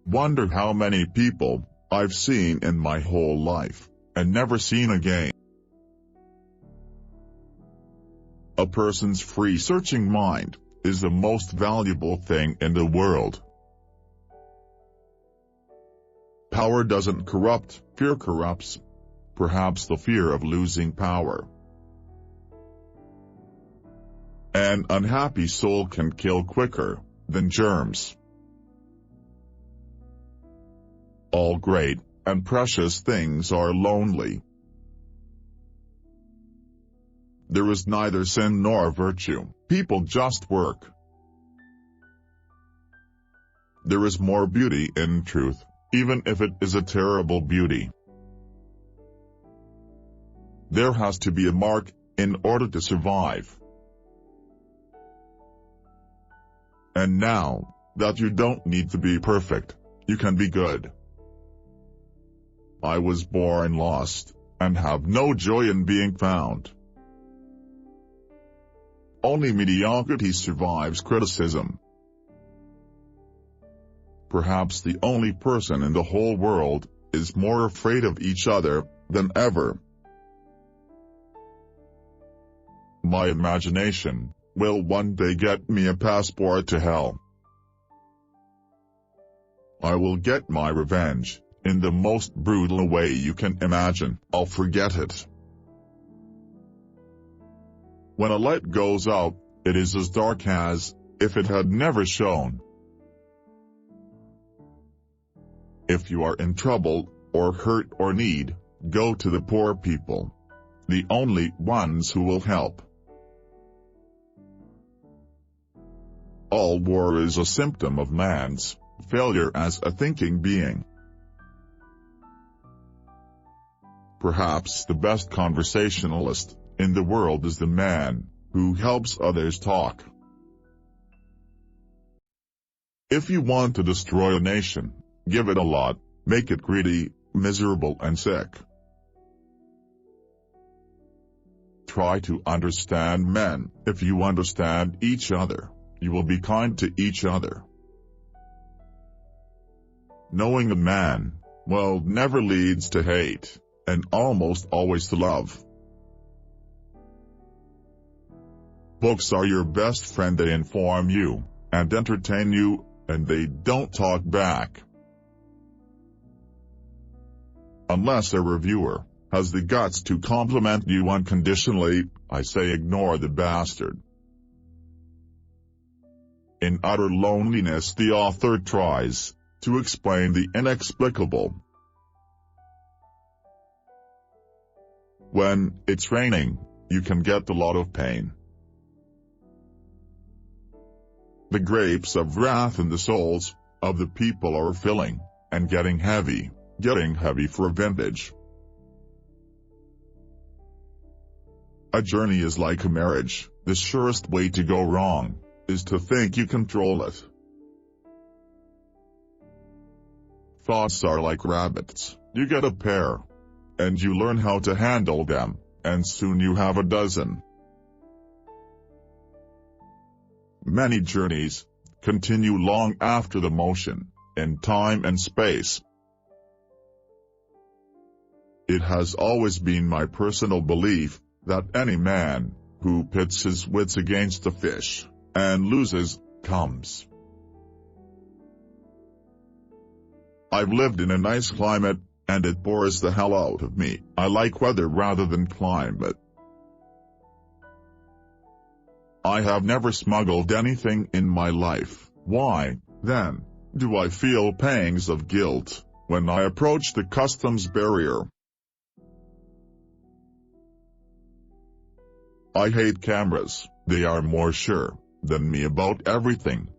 Wonder how many people I've seen in my whole life, and never seen again. A person's free searching mind is the most valuable thing in the world. Power doesn't corrupt, fear corrupts. Perhaps the fear of losing power. An unhappy soul can kill quicker than germs. All great and precious things are lonely. There is neither sin nor virtue, people just work. There is more beauty in truth, even if it is a terrible beauty. There has to be a mark in order to survive. And now that you don't need to be perfect, you can be good. I was born lost, and have no joy in being found. Only mediocrity survives criticism. Perhaps the only person in the whole world is more afraid of each other than ever. My imagination will one day get me a passport to hell. I will get my revenge in the most brutal way you can imagine. I'll forget it. When a light goes out, it is as dark as if it had never shone. If you are in trouble, or hurt or need, go to the poor people. The only ones who will help. All war is a symptom of man's failure as a thinking being. Perhaps the best conversationalist in the world is the man who helps others talk. If you want to destroy a nation, give it a lot, make it greedy, miserable and sick. Try to understand men. If you understand each other, you will be kind to each other. Knowing a man well never leads to hate, and almost always to love. Books are your best friend. They inform you, and entertain you, and they don't talk back. Unless a reviewer has the guts to compliment you unconditionally, I say ignore the bastard. In utter loneliness the author tries to explain the inexplicable. When it's raining, you can get a lot of pain. The grapes of wrath in the souls of the people are filling, and getting heavy for vintage. A journey is like a marriage. The surest way to go wrong is to think you control it. Thoughts are like rabbits. You get a pair, and you learn how to handle them, and soon you have a dozen. Many journeys continue long after the motion, in time and space. It has always been my personal belief that any man who pits his wits against a fish and loses comes. I've lived in a nice climate, and it bores the hell out of me. I like weather rather than climate. I have never smuggled anything in my life. Why, then, do I feel pangs of guilt when I approach the customs barrier? I hate cameras. They are more sure than me about everything.